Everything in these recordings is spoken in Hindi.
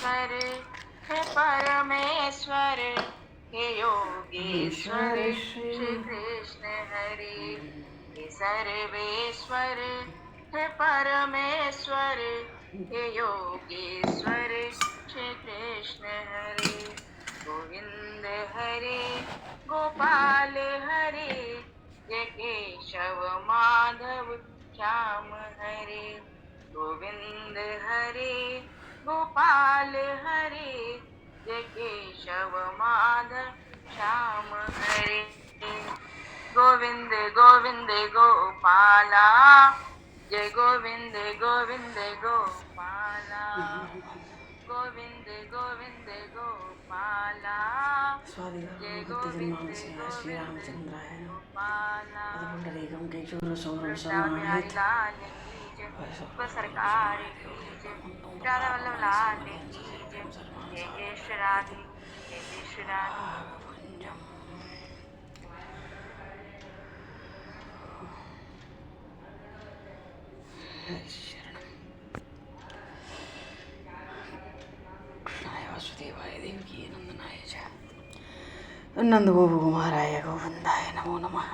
सर्वेश्वर हे परमेश्वर हे योगेश्वर श्री कृष्ण हरे। हे सर्वेश्वर हे परमेश्वर हे योगेश्वर श्री कृष्ण हरे। गोविंद हरे गोपाल हरे जय केशव माधव श्याम हरे। गोविंद हरे गोपाल हरे जय केशव माधव श्याम हरे। गोविंद गोविंद गोपाला जय गोविंद गोविंद गोपाला। गोविंद गोविंद गोपाला जय गोविंद श्री रामचंद्राय गोपाला। पुंडरीकं केशूरसौरं बिहारी समाहित लाल की जय, को सरकार की जय, राधा वल्लभ लाल की जय। जय जय श्री राधे जय जय श्री राधे। कृष्णाय वासुदेवाय देवकी नंदनाय च नंद गोपकुमाराय गोविंदाय नमो नमः।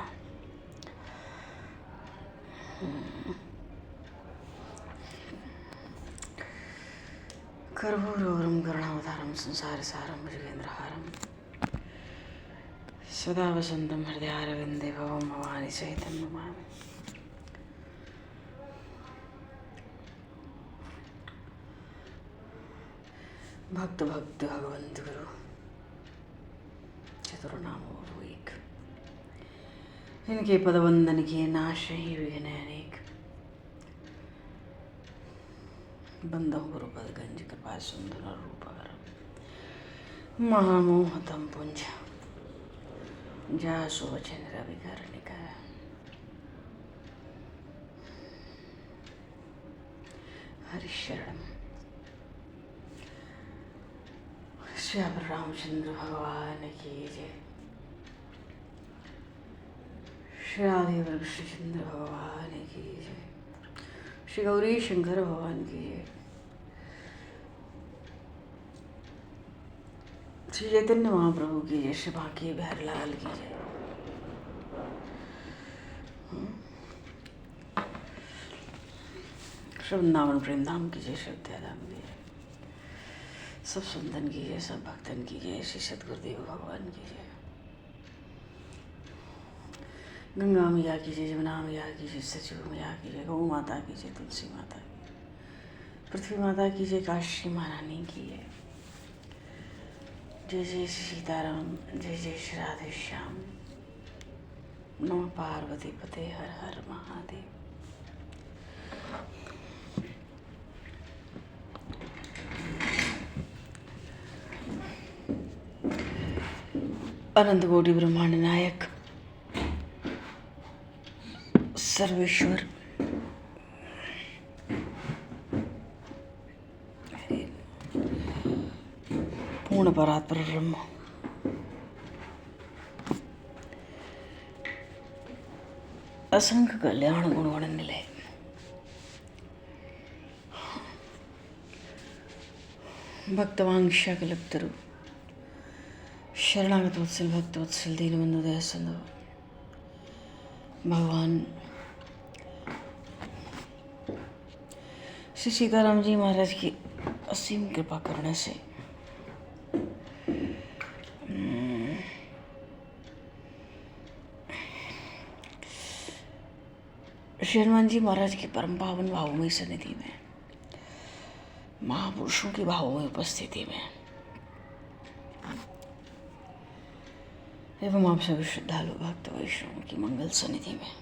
कर्पूरगौरं करुणावतारं संसारसारं भुजगेन्द्रहारं सदा वसन्तं हृदयारविन्दे भवं भवानी सहितं नमामि। भक्त भक्त भगवंत गुरु चतुर्नामो एक, इनके पदवंदन के नाश ही विघ्न अनेक। बंदम गुरुपद गंज कृपा सुंदर रूपहर महामोहतम पुंज जासु वचन रविकर निकर। हरिशरण श्री रामचंद्र भगवान की जय। श्री राधे कृष्णचंद्र भगवान की जय। श्री गौरी शंकर भगवान की जय। श्री चैतन्य महाप्रभु की जय। श्री बांके बिहारी लाल की जय। श्री वृंदावन प्रेम धाम की जय। श्री विद्याधाम की जय। सब संतन की जय, सब भक्तन की जय। श्री सद्गुरुदेव भगवान की जय। गंगा मैया की जय, जमुना मैया की जय, सचिव मैया की जय, गौ माता की जय, तुलसी माता की जय, पृथ्वी माता की जय, काशी महारानी की जय। जय जय श्री सीताराम, जय जय श्री राधे श्याम। नमः पार्वती पते हर हर महादेव। अनंत कोटि ब्रह्मांड नायक सर्वेश्वर पूर्ण परात्पर ब्रह्म असंख्य कल्याण गुणगण निलय भक्तवांक्षा कल्पतरु शरणागत वत्सल भक्त वत्सल दीनबंधु दया सिंधु भगवान श्री सीताराम जी महाराज की असीम कृपा करने से श्री हनुमान जी महाराज की परम पावन भावमयी सन्निधि में, महापुरुषों की भावमयी उपस्थिति में एवं आप सभी श्रद्धालु भक्त वैष्णव की मंगल सन्निधि में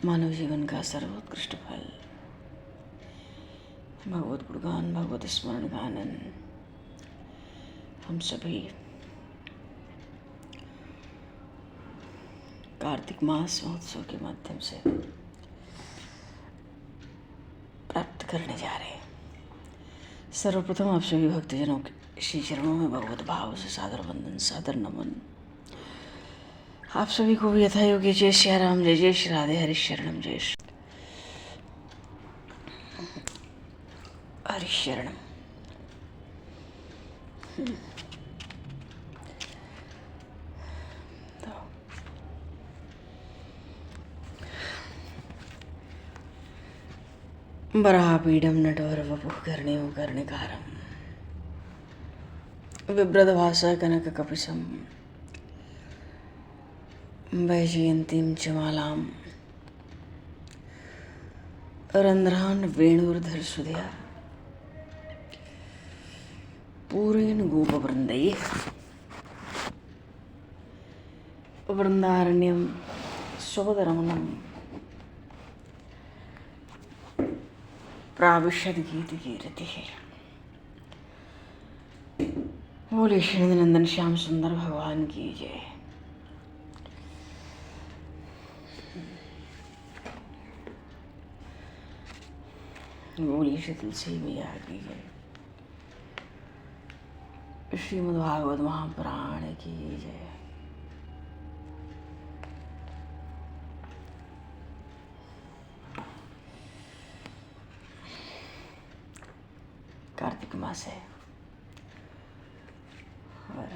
मानव जीवन का सर्वोत्कृष्ट फल भगवत गुणगान, भगवत स्मरण गानन हम सभी कार्तिक मास महोत्सव के माध्यम से प्राप्त करने जा रहे हैं। सर्वप्रथम आप सभी भक्तजनों के श्री चरणों में भगवत भाव से सादर वंदन, सादर नमन। आप सभी को भी यथा योग्य जय श्री राम, जय जय श्री राधे, हरि शरणम जय श्री। हरिशरणम। वराहपीडम नटवर वपुः कर्णयो कर्णिकारम बिभ्रतभासा कनककपिशं वैजयन्तीं च मालां रन्ध्रान् वेणुर्धरसुधया पूरेण गोपवृन्दैः वृन्दारण्यं सोदरमणं प्राविशद्गीतकीर्तिः। बोले श्री नंदन श्याम सुंदर भगवान की जय। बोली श्री तुलसी मैया की जय। श्रीमद् भागवत महापुराण की जय। कार्तिक मास है और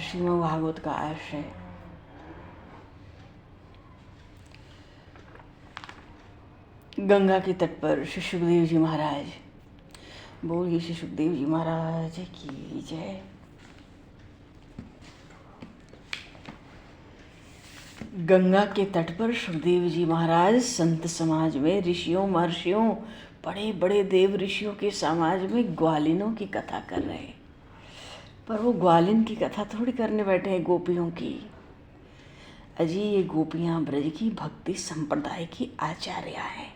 श्रीमद् भागवत का आशय गंगा के तट पर श्री सुखदेव जी महाराज। बोलिए श्री सुखदेव जी महाराज की जय। गंगा के तट पर सुखदेव जी महाराज संत समाज में ऋषियों महर्षियों बड़े बड़े देव ऋषियों के समाज में ग्वालिनों की कथा कर रहे हैं। पर वो ग्वालिन की कथा थोड़ी करने बैठे हैं गोपियों की। अजी ये गोपियां ब्रज की भक्ति संप्रदाय की आचार्या हैं।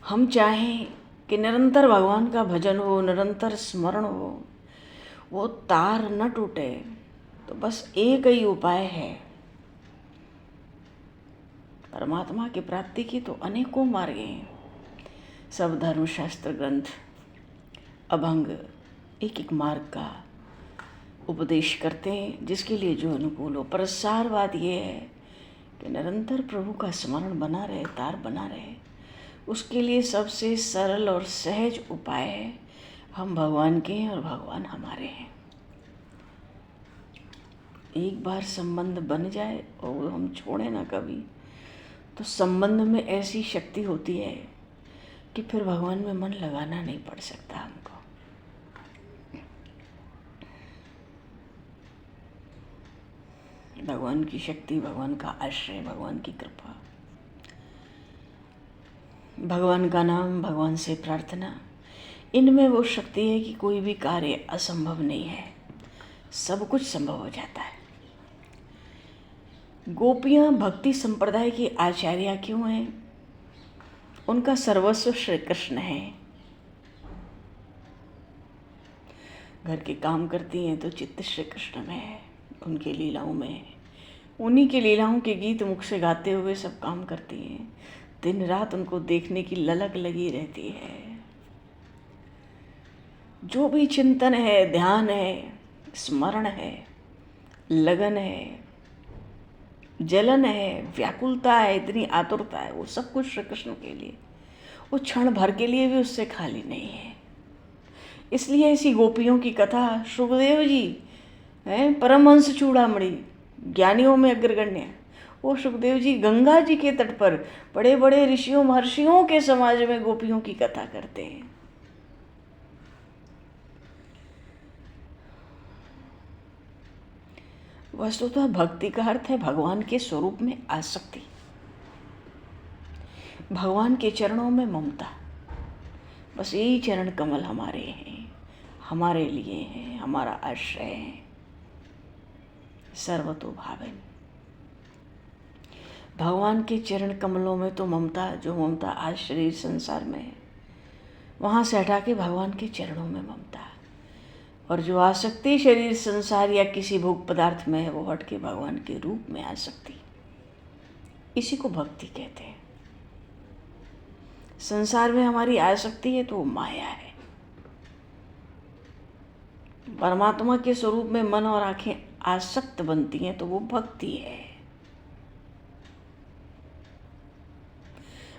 हम चाहें कि निरंतर भगवान का भजन हो, निरंतर स्मरण हो, वो तार न टूटे, तो बस एक ही उपाय है। परमात्मा की प्राप्ति की तो अनेकों मार्ग हैं। सब धर्मशास्त्र ग्रंथ अभंग एक एक मार्ग का उपदेश करते हैं, जिसके लिए जो अनुकूल हो। पर सार बात यह है कि निरंतर प्रभु का स्मरण बना रहे, तार बना रहे। उसके लिए सबसे सरल और सहज उपाय है, हम भगवान के हैं और भगवान हमारे हैं। एक बार संबंध बन जाए और हम छोड़े ना कभी, तो संबंध में ऐसी शक्ति होती है कि फिर भगवान में मन लगाना नहीं पड़ सकता हमको। भगवान की शक्ति, भगवान का आश्रय, भगवान की कृपा, भगवान का नाम, भगवान से प्रार्थना, इनमें वो शक्ति है कि कोई भी कार्य असंभव नहीं है, सब कुछ संभव हो जाता है। गोपियां भक्ति संप्रदाय की आचार्या क्यों हैं? उनका सर्वस्व श्री कृष्ण है। घर के काम करती हैं तो चित्त श्री कृष्ण में है, उनके लीलाओं में है। उन्हीं के लीलाओं के गीत मुख से गाते हुए सब काम करती हैं। दिन रात उनको देखने की ललक लगी रहती है। जो भी चिंतन है, ध्यान है, स्मरण है, लगन है, जलन है, व्याकुलता है, इतनी आतुरता है, वो सब कुछ श्री कृष्ण के लिए। वो क्षण भर के लिए भी उससे खाली नहीं है। इसलिए ऐसी गोपियों की कथा सुखदेव जी हैं, परमहंस चूड़ामणि, ज्ञानियों में अग्रगण्य। वो सुखदेव जी गंगा जी के तट पर बड़े बड़े ऋषियों महर्षियों के समाज में गोपियों की कथा करते हैं। वस्तुतः भक्ति का अर्थ है भगवान के स्वरूप में आसक्ति, भगवान के चरणों में ममता। बस यही चरण कमल हमारे हैं, हमारे लिए हैं, हमारा आश्रय है। सर्वतोभावेन भगवान के चरण कमलों में तो ममता, जो ममता आज शरीर संसार में है, वहाँ से हटा के भगवान के चरणों में ममता। और जो आसक्ति शरीर संसार या किसी भोग पदार्थ में है, वो हट के भगवान के रूप में आसक्ति। इसी को भक्ति कहते हैं। संसार में हमारी आसक्ति है तो वो माया है। परमात्मा के स्वरूप में मन और आंखें आसक्त बनती हैं तो वो भक्ति है।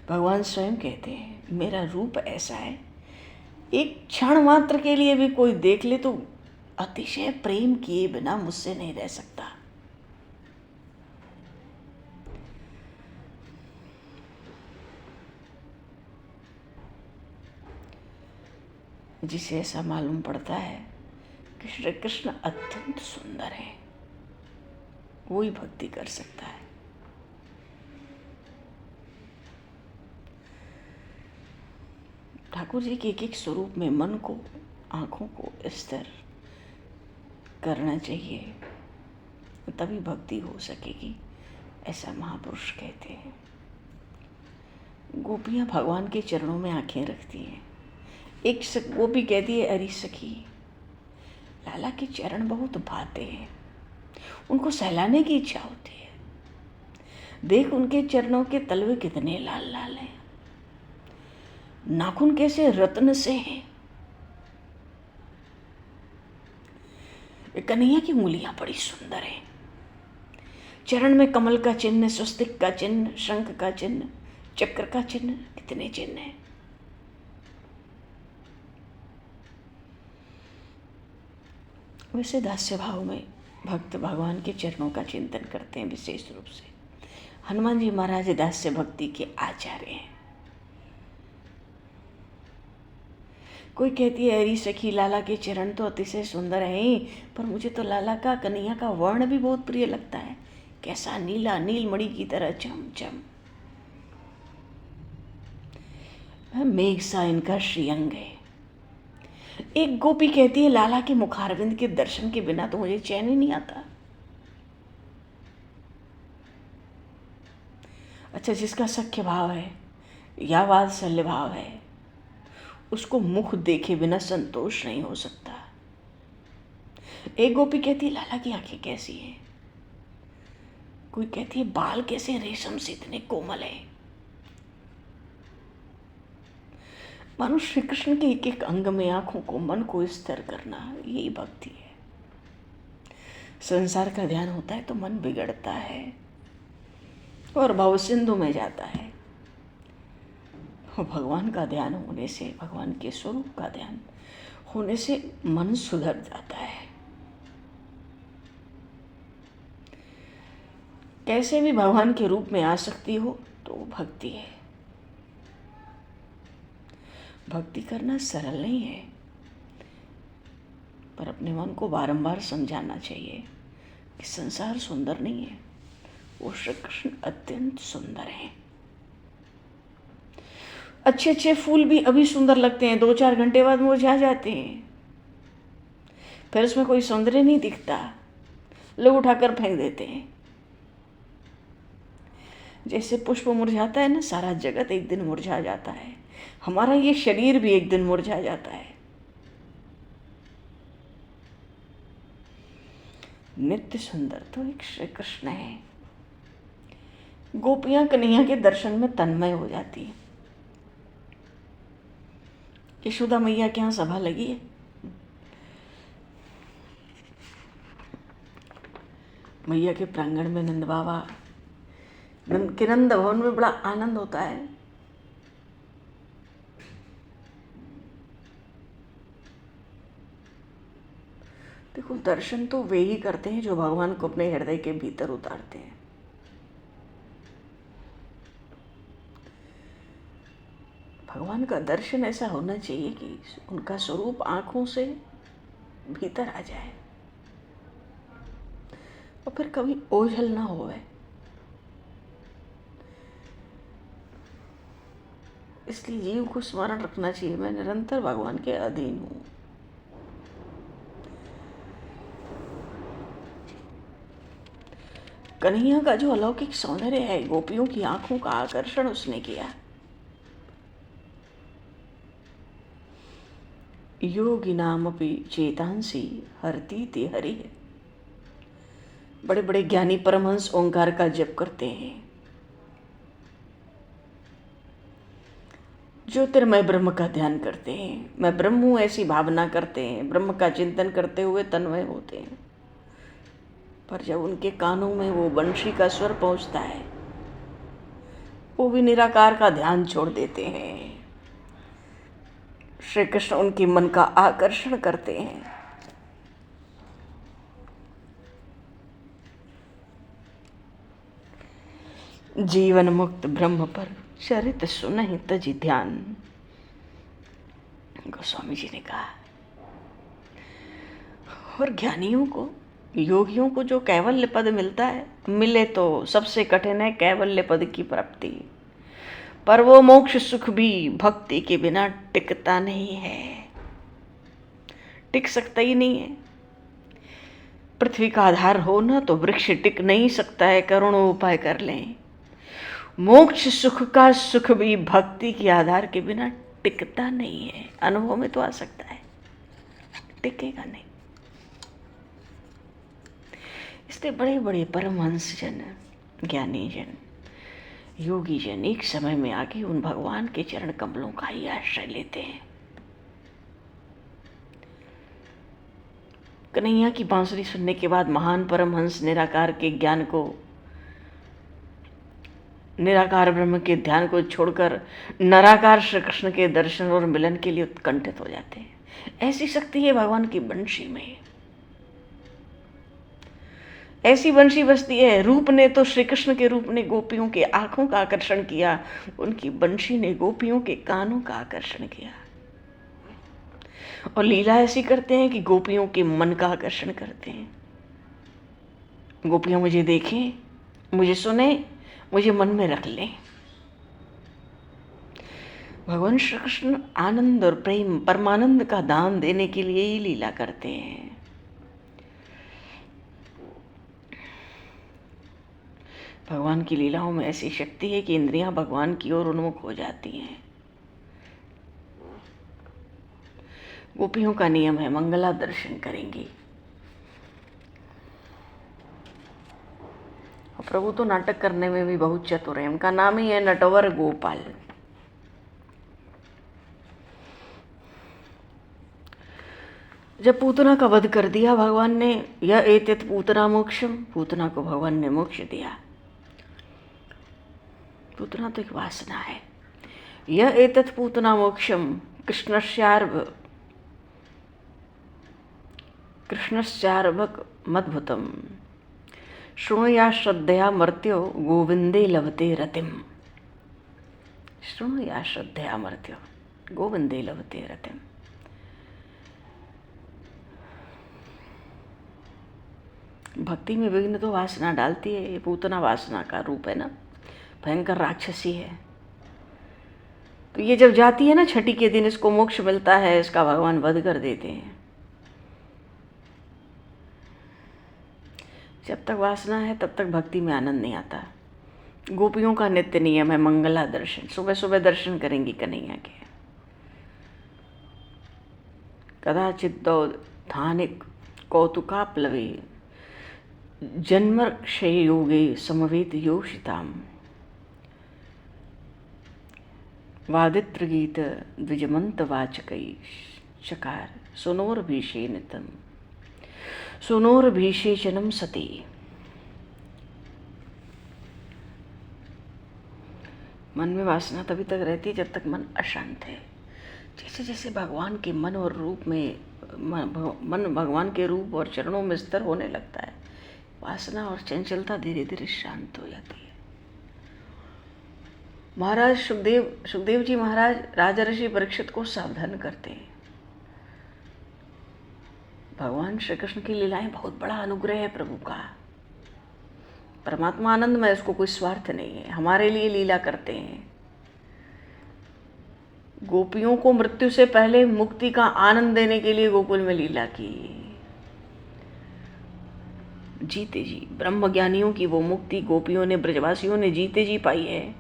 भगवान स्वयं कहते हैं मेरा रूप ऐसा है, एक क्षण मात्र के लिए भी कोई देख ले तो अतिशय प्रेम किए बिना मुझसे नहीं रह सकता। जिसे ऐसा मालूम पड़ता है कि श्री कृष्ण अत्यंत सुंदर है, वो ही भक्ति कर सकता है। ठाकुर जी के एक एक स्वरूप में मन को, आँखों को स्थिर करना चाहिए, तभी भक्ति हो सकेगी, ऐसा महापुरुष कहते हैं। गोपियाँ भगवान के चरणों में आंखें रखती हैं। एक गोपी कहती है अरे सखी, लाला के चरण बहुत भाते हैं, उनको सहलाने की इच्छा होती है। देख उनके चरणों के तलवे कितने लाल लाल हैं, नाखून कैसे रत्न से हैं, कन्हैया की उंगलियां बड़ी सुंदर हैं, चरण में कमल का चिन्ह, स्वस्तिक का चिन्ह, शंख का चिन्ह, चक्र का चिन्ह, कितने चिन्ह हैं। वैसे दास्य भाव में भक्त भगवान के चरणों का चिंतन करते हैं विशेष रूप से। हनुमान जी महाराज दास्य भक्ति के आचार्य हैं। कोई कहती है अरे सखी, लाला के चरण तो अतिशय सुंदर हैं, पर मुझे तो लाला का, कन्हैया का वर्ण भी बहुत प्रिय लगता है, कैसा नीला, नीलमणि की तरह चम चम, मेघ सा इनका श्रीअंग है। एक गोपी कहती है लाला के मुखारविंद के दर्शन के बिना तो मुझे चैन ही नहीं आता। अच्छा, जिसका सख्य भाव है या वात्सल्य भाव है, उसको मुख देखे बिना संतोष नहीं हो सकता। एक गोपी कहती है लाला की आंखें कैसी हैं, कोई कहती है बाल कैसे रेशम से इतने कोमल है। मानो श्री कृष्ण के एक एक अंग में आंखों को, मन को स्थिर करना, यही भक्ति है। संसार का ध्यान होता है तो मन बिगड़ता है और भव सिंधु में जाता है। भगवान का ध्यान होने से, भगवान के स्वरूप का ध्यान होने से मन सुधर जाता है। कैसे भी भगवान के रूप में आ सकती हो तो वो भक्ति है। भक्ति करना सरल नहीं है, पर अपने मन को बारंबार समझाना चाहिए कि संसार सुंदर नहीं है, वो श्री कृष्ण अत्यंत सुंदर हैं। अच्छे अच्छे फूल भी अभी सुंदर लगते हैं, 2-4 घंटे बाद मुरझा जाते हैं, फिर उसमें कोई सौंदर्य नहीं दिखता, लोग उठाकर फेंक देते हैं। जैसे पुष्प मुरझाता है ना, सारा जगत एक दिन मुरझा जाता है, हमारा ये शरीर भी एक दिन मुरझा जाता है। नित्य सुंदर तो एक श्री कृष्ण है। गोपियां कन्हैया के दर्शन में तन्मय हो जाती है। यशोदा मैया के यहाँ सभा लगी है, मैया के प्रांगण में नंद बाबा, के नंद भवन में बड़ा आनंद होता है। देखो, दर्शन तो वे ही करते हैं जो भगवान को अपने हृदय के भीतर उतारते हैं। भगवान का दर्शन ऐसा होना चाहिए कि उनका स्वरूप आंखों से भीतर आ जाए और फिर कभी ओझल ना होवे। इसलिए जीव को स्मरण रखना चाहिए, मैं निरंतर भगवान के अधीन हूँ। कन्हैया का जो अलौकिक सौंदर्य है, गोपियों की आंखों का आकर्षण उसने किया। योगिनामपि चेतांसी हरतीति हरि। बड़े बड़े ज्ञानी परमहंस ओंकार का जप करते हैं, ज्योतिर्मय ब्रह्म का ध्यान करते हैं, मैं ब्रह्म हूँ ऐसी भावना करते हैं, ब्रह्म का चिंतन करते हुए तन्मय होते हैं। पर जब उनके कानों में वो बंशी का स्वर पहुंचता है, वो भी निराकार का ध्यान छोड़ देते हैं। श्री कृष्ण उनके मन का आकर्षण करते हैं। जीवन मुक्त ब्रह्म पर चरित सुनहि तजि ध्यान, गोस्वामी जी ने कहा। और ज्ञानियों को, योगियों को जो कैवल्य पद मिलता है, मिले तो सबसे कठिन है कैवल्य पद की प्राप्ति, पर वो मोक्ष सुख भी भक्ति के बिना टिकता नहीं है, टिक सकता ही नहीं है। पृथ्वी का आधार हो ना तो वृक्ष टिक नहीं सकता है, करोड़ों उपाय कर लें। मोक्ष सुख का सुख भी भक्ति के आधार के बिना टिकता नहीं है। अनुभव में तो आ सकता है, टिकेगा नहीं। इसलिए बड़े बड़े परमहंस जन, ज्ञानी जन, योगी जन एक समय में आके उन भगवान के चरण कमलों का ही आश्रय लेते हैं। कन्हैया की बांसुरी सुनने के बाद महान परमहंस निराकार के ज्ञान को, निराकार ब्रह्म के ध्यान को छोड़कर नराकार श्री कृष्ण के दर्शन और मिलन के लिए उत्कंठित हो जाते हैं। ऐसी शक्ति है भगवान की बंशी में, ऐसी बंशी बजती है। रूप ने तो, श्री कृष्ण के रूप ने गोपियों के आंखों का आकर्षण किया, उनकी बंशी ने गोपियों के कानों का आकर्षण किया। और लीला ऐसी करते हैं कि गोपियों के मन का आकर्षण करते हैं। गोपियां मुझे देखें, मुझे सुने, मुझे मन में रख लें। भगवान श्री कृष्ण आनंद और प्रेम, परमानंद का दान देने के लिए ही लीला करते हैं। भगवान की लीलाओं में ऐसी शक्ति है कि इंद्रियां भगवान की ओर उन्मुख हो जाती हैं। गोपियों का नियम है मंगला दर्शन करेंगी। और प्रभु तो नाटक करने में भी बहुत चतुर है, उनका नाम ही है नटवर गोपाल। जब पूतना का वध कर दिया भगवान ने, यह एतत् पूतना मोक्षम, पूतना को भगवान ने मोक्ष दिया। पूतना तो एक वासना है। यह एतत् पूतना मोक्षम कृष्णस्यार्भक मद्भुतम शृणुया श्रद्धया मर्त्यो गोविंदे लभते रतिम। शृणुया श्रद्धया मर्त्यो गोविंदे लभते रतिम। भक्ति में विघ्न तो वासना डालती है। ये पूतना वासना का रूप है ना, भयंकर राक्षसी है। तो ये जब जाती है ना, छठी के दिन इसको मोक्ष मिलता है, इसका भगवान वध कर देते हैं। जब तक वासना है तब तक भक्ति में आनंद नहीं आता। गोपियों का नित्य नियम है मंगला दर्शन। सुबह सुबह दर्शन करेंगी कन्हैया के। कदाचित धानिक कौतुकाप्लवे जन्मक्षय योगे समवेत योषिताम वादित्र गीत द्विजमंत वाचकई चकार सुनोर्भीषेणतम सुनोर्भीषेचनम सती। मन में वासना तभी तक रहती है जब तक मन अशांत है। जैसे जैसे भगवान के मन और रूप में, मन भगवान के रूप और चरणों में स्थिर होने लगता है, वासना और चंचलता धीरे धीरे शांत हो जाती है। महाराज सुखदेव जी महाराज राजा ऋषि परीक्षित को सावधान करते हैं। भगवान श्री कृष्ण की लीलाएं बहुत बड़ा अनुग्रह है प्रभु का। परमात्मा आनंद में, उसको कोई स्वार्थ नहीं है, हमारे लिए लीला करते हैं। गोपियों को मृत्यु से पहले मुक्ति का आनंद देने के लिए गोकुल में लीला की। जीते जी ब्रह्म ज्ञानियों की वो मुक्ति गोपियों ने, ब्रजवासियों ने जीते जी पाई है,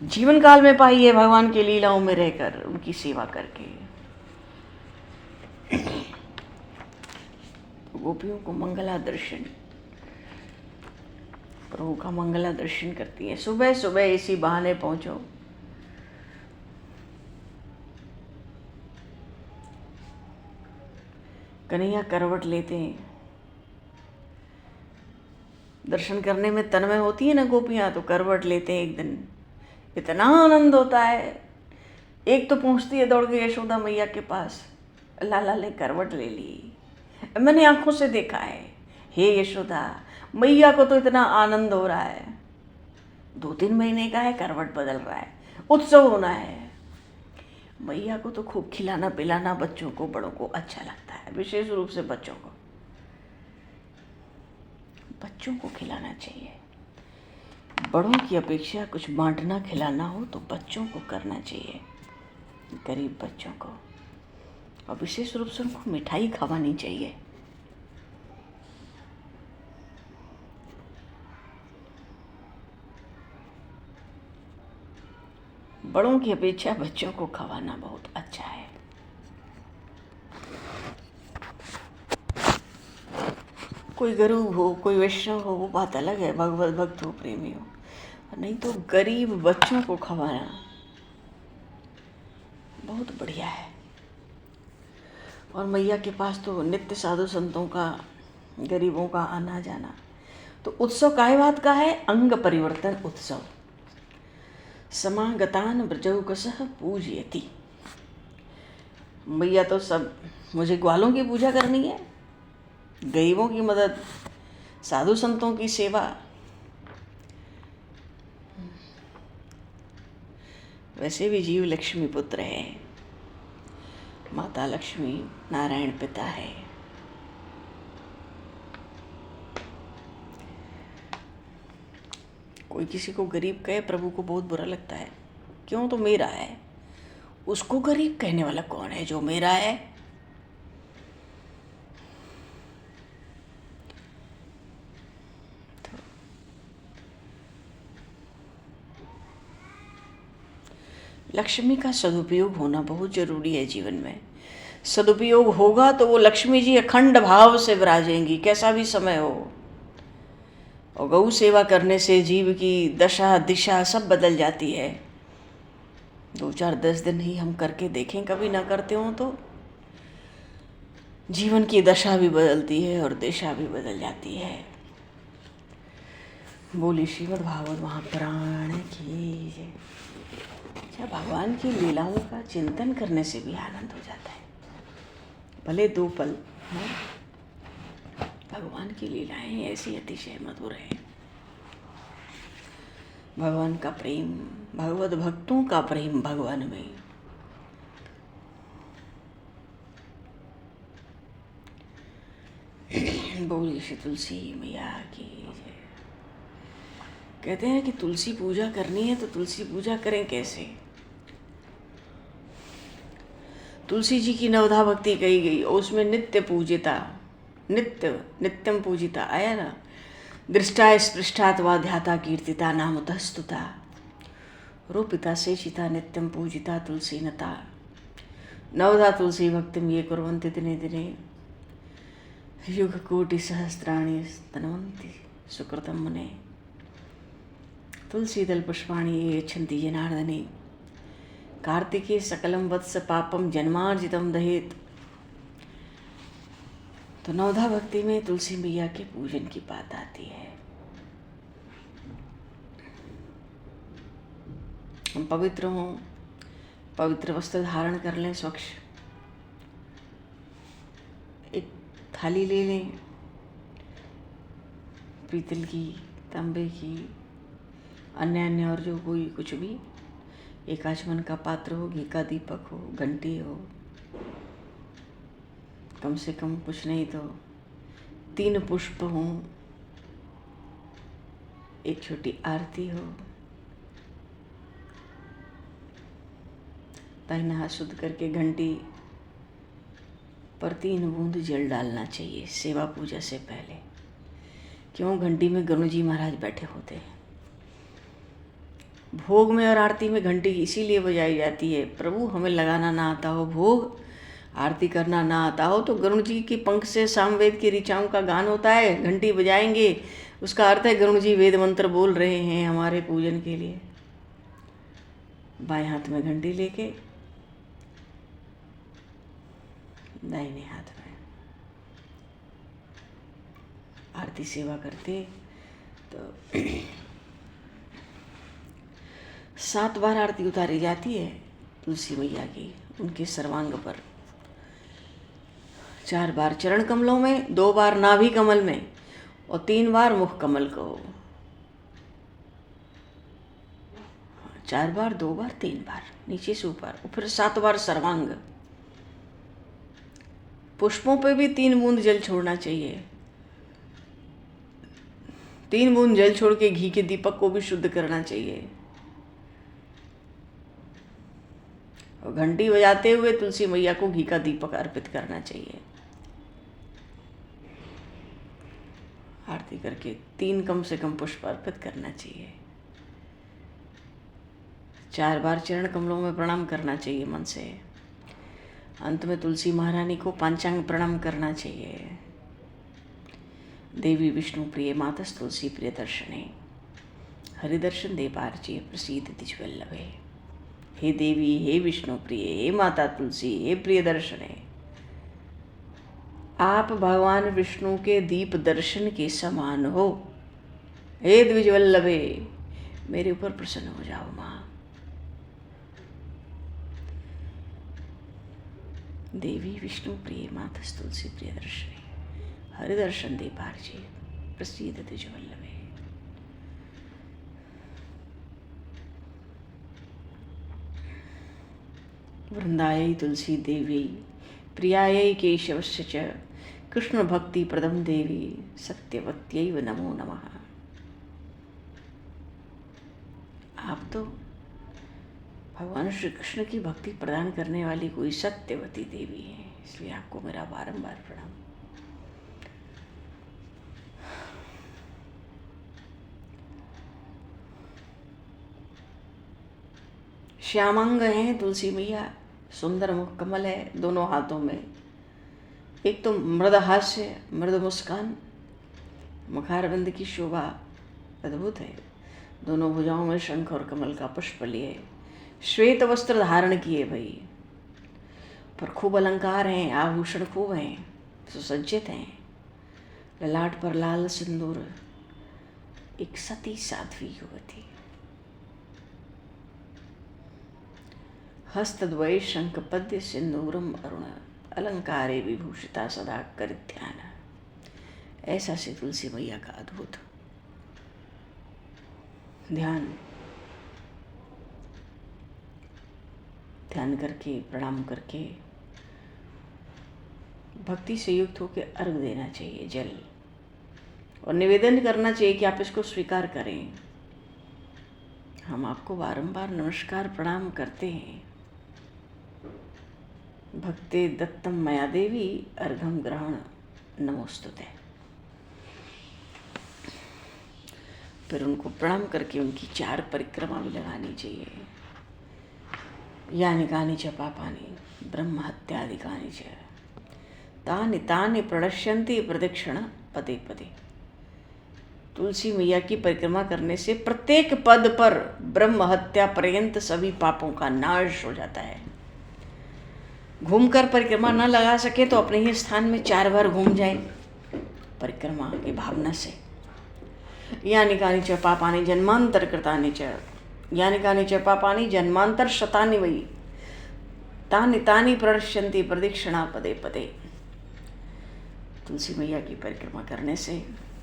जीवन काल में पाई है, भगवान की लीलाओं में रहकर, उनकी सेवा करके। गोपियों को मंगला दर्शन, प्रभु का मंगला दर्शन करती है। सुबह सुबह इसी बहाने पहुंचो। कन्हैया करवट लेते हैं, दर्शन करने में तन्मय होती है ना गोपियाँ, तो करवट लेते हैं एक दिन, इतना आनंद होता है। एक तो पहुँचती है दौड़ के यशोदा मैया के पास, लाला ने करवट ले ली, मैंने आंखों से देखा है। हे यशोदा, मैया को तो इतना आनंद हो रहा है, 2-3 महीने का है, करवट बदल रहा है, उत्सव होना है। मैया को तो खूब खिलाना पिलाना बच्चों को, बड़ों को अच्छा लगता है, विशेष रूप से बच्चों को। बच्चों को खिलाना चाहिए। बड़ों की अपेक्षा कुछ बांटना खिलाना हो तो बच्चों को करना चाहिए, गरीब बच्चों को, और विशेष रूप से उनको मिठाई खवानी चाहिए। बड़ों की अपेक्षा बच्चों को खवाना बहुत अच्छा है। कोई गरीब हो, कोई वैष्णव हो, वो बात अलग है, भगवत भक्त हो, प्रेमी हो, नहीं तो गरीब बच्चों को खवाना बहुत बढ़िया है। और मैया के पास तो नित्य साधु संतों का, गरीबों का आना जाना। तो उत्सव काय बात का है? अंग परिवर्तन उत्सव। समागतान ब्रजौकसः पूजयति। मैया तो सब, मुझे ग्वालों की पूजा करनी है, गरीबों की मदद, साधु संतों की सेवा। वैसे भी जीव लक्ष्मी पुत्र है, माता लक्ष्मी नारायण पिता है। कोई किसी को गरीब कहे, प्रभु को बहुत बुरा लगता है। क्यों? तो मेरा है। उसको गरीब कहने वाला कौन है? जो मेरा है। तो लक्ष्मी का सदुपयोग होना बहुत जरूरी है जीवन में। सदुपयोग होगा तो वो लक्ष्मी जी अखंड भाव से विराजेंगी, कैसा भी समय हो। और गौ सेवा करने से जीव की दशा दिशा सब बदल जाती है। 2-4-10 दिन ही हम करके देखें, कभी ना करते हो तो जीवन की दशा भी बदलती है और दिशा भी बदल जाती है। बोली श्रीमद् भागवत महापुराण की जय। अच्छा, भगवान की लीलाओं का चिंतन करने से भी आनंद हो जाता है, भले 2 पल। भगवान की लीलाएं ऐसी अतिशय मधुर हैं। भगवान का प्रेम, भगवत भक्तों का प्रेम भगवान में। बोली श्री तुलसी मैया की जय। कहते हैं कि तुलसी पूजा करनी है तो तुलसी पूजा करें कैसे? तुलसी जी की नवधा भक्ति कही गई, और उसमें नित्य पूजिता, नित्यम पूजिता आया ना। दृष्टा स्पृष्टात्वा ध्याता कीर्तिता नामतः स्तुता, रूपिता सेचिता नित्यम पूजिता तुलसी नता। नवधा तुलसी भक्तिम ये कुर्वन्ति दिने दिने, युग कोटि सहस्राणि तन्वन्ति सुकृतम मुने। तुलसी दल पुष्पाणि ये यच्छन्ति जनार्दने, कार्तिके सकलम वत्स पापम जन्मार्जितम दहेत। तो नवधा भक्ति में तुलसी मैया के पूजन की बात आती है। हम पवित्र हों, पवित्र वस्त्र धारण कर लें, स्वच्छ एक थाली ले लें, पीतल की, तांबे की, अन्य और जो कोई कुछ भी, एक आचमन का पात्र हो, घी का दीपक हो, घंटी हो, कम से कम कुछ नहीं तो 3 पुष्प हों, एक छोटी आरती हो, दाहिना हाथ शुद्ध करके घंटी पर 3 बूंद जल डालना चाहिए सेवा पूजा से पहले। क्यों? घंटी में गरुड़ जी महाराज बैठे होते हैं। भोग में और आरती में घंटी इसीलिए बजाई जाती है, प्रभु हमें लगाना ना आता हो भोग, आरती करना ना आता हो, तो गरुड़ जी की पंख से सामवेद की ऋचाओं का गान होता है, घंटी बजाएंगे, उसका अर्थ है गरुड़ जी वेद मंत्र बोल रहे हैं हमारे पूजन के लिए। बाएं हाथ में घंटी लेके, दाहिने हाथ में आरती सेवा करते तो 7 बार आरती उतारी जाती है तुलसी मैया की उनके सर्वांग पर। 4 बार चरण कमलों में, 2 बार नाभि कमल में और 3 बार मुख कमल को। 4 बार, 2 बार, 3 बार नीचे से ऊपर, और फिर 7 बार सर्वांग। पुष्पों पे भी 3 बूंद जल छोड़ना चाहिए। 3 बूंद जल छोड़ के घी के दीपक को भी शुद्ध करना चाहिए। और घंटी बजाते हुए तुलसी मैया को घी का दीपक अर्पित करना चाहिए। आरती करके 3 कम से कम पुष्प अर्पित करना चाहिए। 4 बार चरण कमलों में प्रणाम करना चाहिए मन से। अंत में तुलसी महारानी को पंचांग प्रणाम करना चाहिए। देवी विष्णु प्रिय मातस तुलसी प्रिय दर्शने, हरिदर्शन दे पार्ची प्रसीद तिजवल्लभे। हे देवी, हे विष्णु प्रिय, हे माता तुलसी, हे प्रिय दर्शने, आप भगवान विष्णु के दीप दर्शन के समान हो। हे द्विजवल्लभे, मेरे ऊपर प्रसन्न हो जाओ माँ। देवी विष्णु प्रिय मातस तुलसी प्रिय दर्शने, हरिदर्शन दे पार्ची प्रसीद द्विजवल्लभे। वृंदायै तुलसी देवी, प्रियायै केशवस्य च, कृष्ण भक्ति प्रदम देवी, सत्यवत्यैव नमो नमः। आप तो भगवान श्री कृष्ण की भक्ति प्रदान करने वाली कोई सत्यवती देवी है, इसलिए आपको मेरा बारंबार प्रणाम। श्यामांग है तुलसी मैया, सुंदर मुख कमल है दोनों हाथों में। एक तो मृद हास्य, मृद मुस्कान, मुखारविंद की शोभा अद्भुत है। दोनों भुजाओं में शंख और कमल का पुष्प लिए, श्वेत वस्त्र धारण किए भाई, पर खूब अलंकार हैं, आभूषण खूब हैं, सुसज्जित हैं। ललाट पर लाल सिंदूर, एक सती साध्वी युवती। हस्तद्वये शंख पद्य सिंदूरम अरुण, अलंकारे विभूषिता सदा कर ध्यान। ऐसा से तुलसी मैया का अद्भुत ध्यान करके, प्रणाम करके, भक्ति से युक्त होकर अर्घ देना चाहिए जल, और निवेदन करना चाहिए कि आप इसको स्वीकार करें। हम आपको बारंबार नमस्कार प्रणाम करते हैं। भक्ते दत्तम मया देवी, अर्घम ग्रहण नमोस्तुते। फिर उनको प्रणाम करके उनकी 4 परिक्रमा भी लगानी चाहिए। यानि कानि च पापानि ब्रह्म हत्यादिकानि च, तानि तानि प्रणश्यन्ति प्रदक्षिण पदे पदे। तुलसी मैया की परिक्रमा करने से प्रत्येक पद पर ब्रह्म हत्या पर्यंत सभी पापों का नाश हो जाता है। घूमकर परिक्रमा न लगा सके तो अपने ही स्थान में 4 बार घूम जाए परिक्रमा की भावना से। यानि कानि च पापानि जन्मांतर कृतानि च, यानि कानि च पापानि जन्मांतर शतानि वै, तानि तानि प्रणश्यन्ति प्रदक्षिणा पदे पदे। तुलसी मैया की परिक्रमा करने से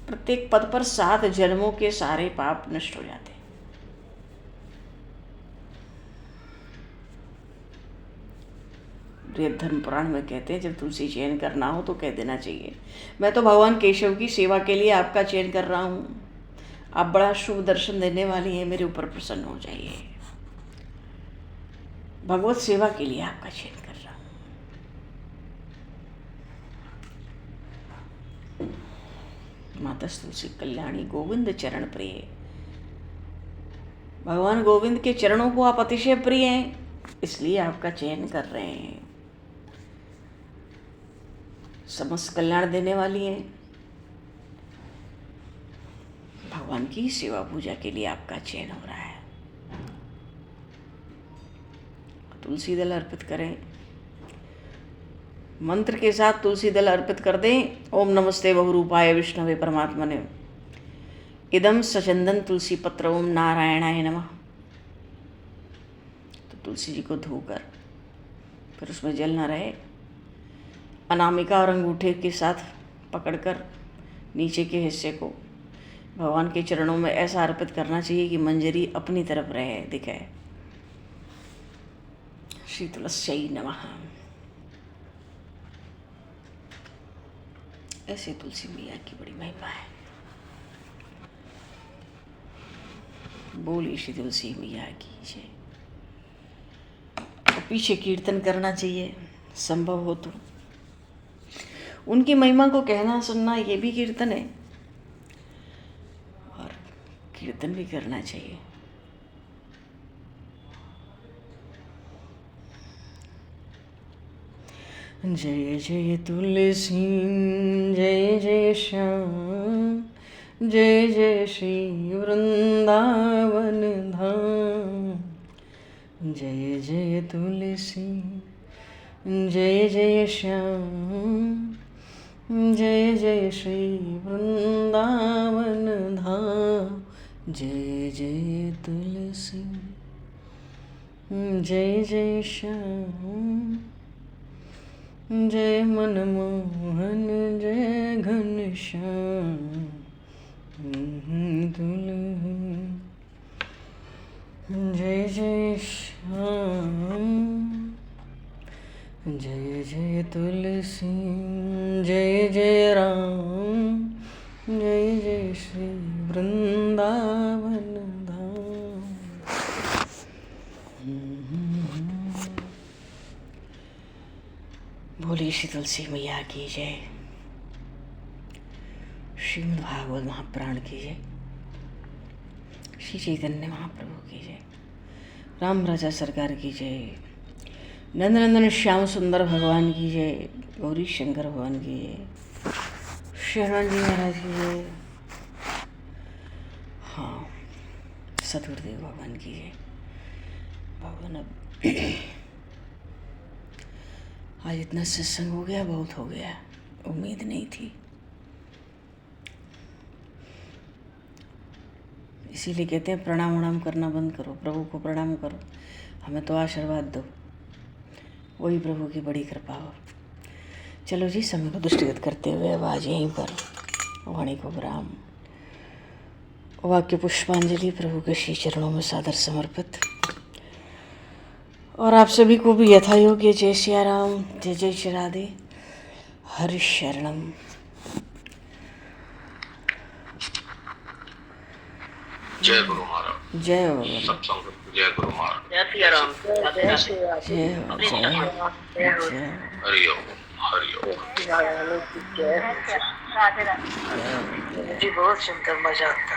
प्रत्येक पद पर 7 जन्मों के सारे पाप नष्ट हो जाते हैं। बृहद धर्म पुराण में कहते हैं, जब तुलसी चयन करना हो तो कह देना चाहिए, मैं तो भगवान केशव की सेवा के लिए आपका चयन कर रहा हूँ, आप बड़ा शुभ दर्शन देने वाली हैं, मेरे ऊपर प्रसन्न हो जाइए। भगवत सेवा के लिए आपका चयन कर रहा हूँ। माता तुलसी कल्याणी गोविंद चरण प्रिय, भगवान गोविंद के चरणों को आप अतिशय प्रिय हैं, इसलिए आपका चयन कर रहे हैं। समस्त कल्याण देने वाली हैं, भगवान की सेवा पूजा के लिए आपका चयन हो रहा है। तुलसी दल अर्पित करें, मंत्र के साथ तुलसी दल अर्पित कर दें। ओम नमस्ते बहुरूपाय विष्णवे परमात्मने, इदम सचंदन तुलसी पत्र ओम नारायणाय नमः। तो तुलसी जी को धोकर फिर उसमें जल न रहे, अनामिका और अंगूठे के साथ पकड़कर नीचे के हिस्से को भगवान के चरणों में ऐसा अर्पित करना चाहिए कि मंजरी अपनी तरफ रहे, दिखे। श्री तुलस्यै नमः। ऐसे तुलसी मैया की बड़ी महिमा है। बोली श्री तुलसी मैया की जय। और पीछे कीर्तन करना चाहिए संभव हो तो। उनकी महिमा को कहना सुनना ये भी कीर्तन है, और कीर्तन भी करना चाहिए। जय जय तुलसी जय जय श्याम, जय जय श्री वृंदावन धाम। जय जय तुलसी जय जय श्याम, जय जय श्री वृंदावन धाम। जय जय तुलसी जय जय श्याम, जय मनमोहन जय घनश्याम। जय जय श्याम, जय जय तुलसी जय जय राम, जय जय श्री वृंदावन धाम। बोली श्री तुलसी मैया की जय। श्रीमद् भागवत महापुराण की जय। श्री चैतन्य महाप्रभु की जय। राम राजा सरकार की जय। नंदनंदन श्याम सुंदर भगवान की जय। गौरी शंकर भगवान की जय। शरण जी महाराज की जय। हाँ, सतगुरुदेव भगवान की जय। भगवान अब आज इतना सत्संग हो गया, बहुत हो गया, उम्मीद नहीं थी। इसीलिए कहते हैं प्रणाम वणाम करना बंद करो, प्रभु को प्रणाम करो, हमें तो आशीर्वाद दो, वही प्रभु की बड़ी कृपा हो। चलो जी, समय को दृष्टिगत करते हुए अब आज यहीं पर वाणी को विराम। वाक्य पुष्पांजलि प्रभु के श्री चरणों में सादर समर्पित। और आप सभी को भी यथा योग्य जय सिया राम, जय जय श्री राधे, हरि शरणम। जय गुरु महाराज। जय भगवान। सत्संग। जय गुरु महाराज। जय सिया राम। जय हरि ओम हरि ओम। राधे राधे। जी बहुत सुंदर मजा आता।